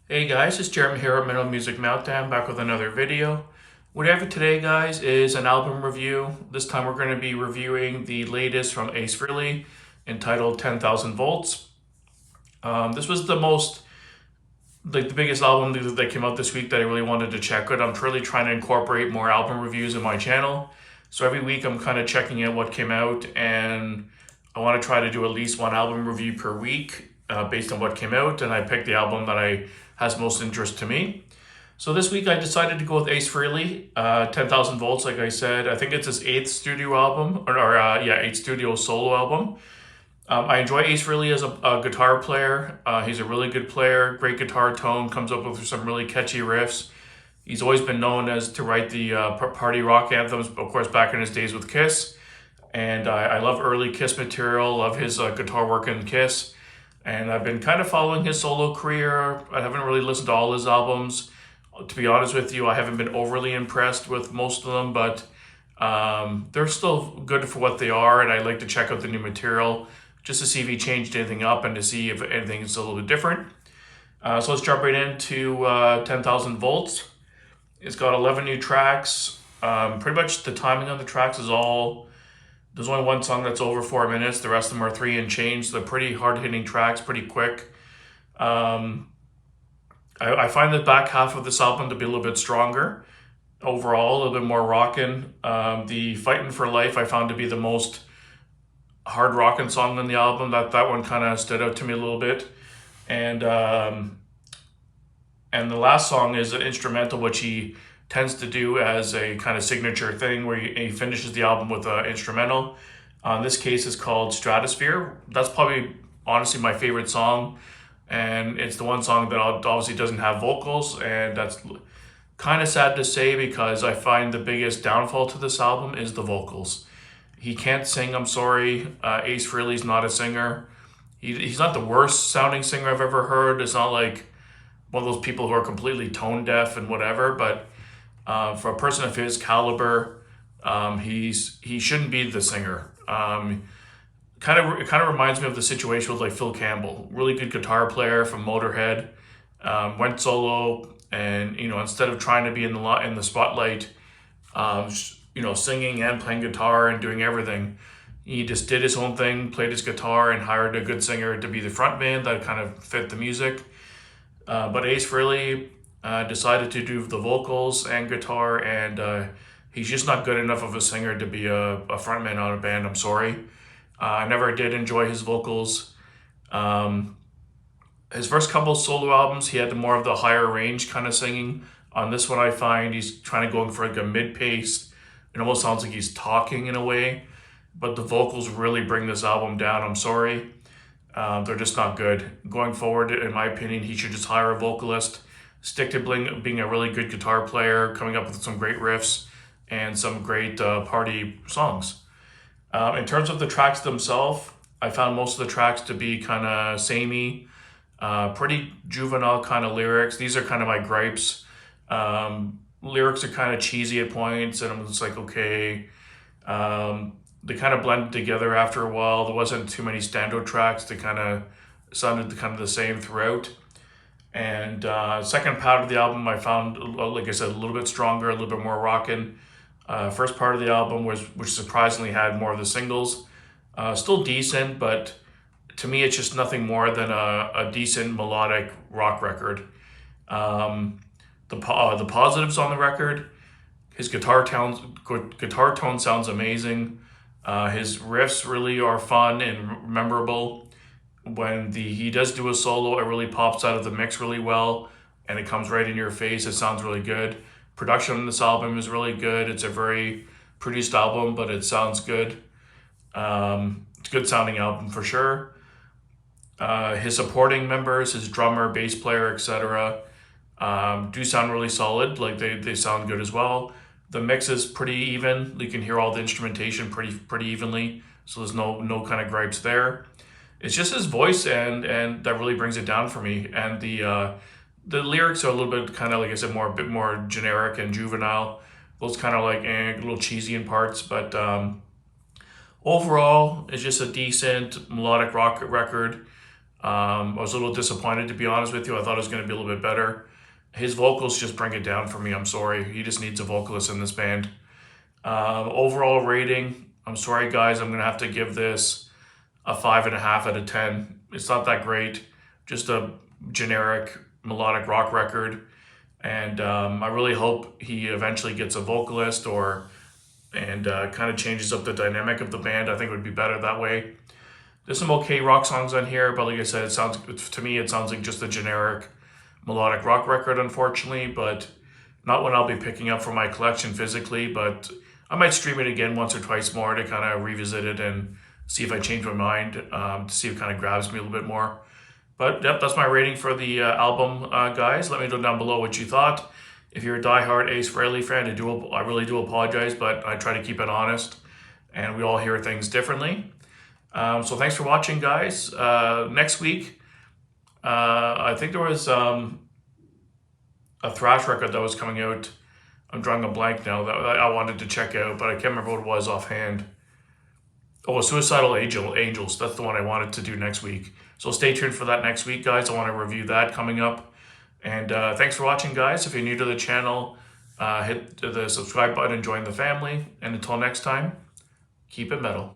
Hey guys, it's Jeremy here at Metal Music Meltdown, back with another video. What I have for today, guys, is an album review. This time we're going to be reviewing the latest from Ace Frehley, entitled 10,000 Volts. This was the biggest album that came out this week that I really wanted to check out. I'm really trying to incorporate more album reviews in my channel. So every week I'm kind of checking out what came out, and I want to try to do at least one album review per week based on what came out, and I picked the album that has most interest to me. So this week I decided to go with Ace Frehley, 10,000 Volts, like I said. I think it's his eighth studio album, eighth studio solo album. I enjoy Ace Frehley as a guitar player. He's a really good player, great guitar tone, comes up with some really catchy riffs. He's always been known as to write the party rock anthems, of course, back in his days with Kiss. And I love early Kiss material, love his guitar work in Kiss. And I've been kind of following his solo career. I haven't really listened to all his albums. To be honest with you, I haven't been overly impressed with most of them, but they're still good for what they are, and I like to check out the new material just to see if he changed anything up and to see if anything is a little bit different. So let's jump right into 10,000 Volts. It's got 11 new tracks. Pretty much the timing on the tracks is all... There's only one song that's over 4 minutes. The rest of them are 3 and change. They're pretty hard-hitting tracks, pretty quick. I find the back half of this album to be a little bit stronger. Overall, a little bit more rockin'. The Fightin' for Life I found to be the most hard rockin' song on the album. That one kind of stood out to me a little bit. And the last song is an instrumental, which he tends to do as a kind of signature thing where he finishes the album with an instrumental. In this case, it's called Stratosphere. That's probably, honestly, my favorite song. And it's the one song that obviously doesn't have vocals. And that's kind of sad to say because I find the biggest downfall to this album is the vocals. He can't sing, I'm sorry. Ace Frehley's not a singer. He's not the worst sounding singer I've ever heard. It's not like one of those people who are completely tone deaf and whatever, but for a person of his caliber, he shouldn't be the singer. It kind of reminds me of the situation with like Phil Campbell, really good guitar player from Motorhead, went solo, and instead of trying to be in the spotlight, singing and playing guitar and doing everything, he just did his own thing, played his guitar, and hired a good singer to be the front man that kind of fit the music. But Ace Frehley decided to do the vocals and guitar, and he's just not good enough of a singer to be a frontman on a band. I'm sorry. I never did enjoy his vocals. His first couple solo albums, he had more of the higher range kind of singing. On this one, I find he's trying to go for like a mid-pace. It almost sounds like he's talking in a way, but the vocals really bring this album down. I'm sorry. They're just not good. Going forward, in my opinion, he should just hire a vocalist, stick to being a really good guitar player, coming up with some great riffs and some great party songs. In terms of the tracks themselves, I found most of the tracks to be kind of samey, pretty juvenile kind of lyrics. These are kind of my gripes. Lyrics are kind of cheesy at points, and I'm just like, okay. They kind of blended together after a while. There wasn't too many standout tracks. They kind of sounded kind of the same throughout. And second part of the album, I found, like I said, a little bit stronger, a little bit more rockin'. First part of the album which surprisingly had more of the singles. Still decent, but to me, it's just nothing more than a decent melodic rock record. The positives on the record, his guitar tone sounds amazing. His riffs really are fun and memorable. When he does do a solo, it really pops out of the mix really well, and it comes right in your face. It sounds really good. Production on this album is really good. It's a very produced album, but it sounds good. It's a good sounding album for sure. His supporting members, his drummer, bass player, etc., do sound really solid. Like they sound good as well. The mix is pretty even. You can hear all the instrumentation pretty evenly, so there's no kind of gripes there. It's just his voice and that really brings it down for me. And the lyrics are a little bit kind of, like I said, a bit more generic and juvenile. Those kind of like a little cheesy in parts, but overall, it's just a decent melodic rock record. I was a little disappointed, to be honest with you. I thought it was going to be a little bit better. His vocals just bring it down for me. I'm sorry. He just needs a vocalist in this band. Overall rating, I'm sorry, guys. I'm going to have to give this a 5.5 out of 10. It's not that great. Just a generic melodic rock record. And I really hope he eventually gets a vocalist and kind of changes up the dynamic of the band. I think it would be better that way. There's some okay rock songs on here, but like I said, to me it sounds like just a generic melodic rock record, unfortunately, but not one I'll be picking up for my collection physically, but I might stream it again once or twice more to kind of revisit it and see if I change my mind, to see if it kind of grabs me a little bit more. But yep, that's my rating for the album, guys. Let me know down below what you thought. If you're a diehard Ace Frehley fan, I really do apologize, but I try to keep it honest, and we all hear things differently. So thanks for watching, guys. Next week, I think there was a thrash record that was coming out. I'm drawing a blank now that I wanted to check out, but I can't remember what it was offhand. Oh, Suicidal Angels. That's the one I wanted to do next week. So stay tuned for that next week, guys. I want to review that coming up. And thanks for watching, guys. If you're new to the channel, hit the subscribe button and join the family. And until next time, keep it metal.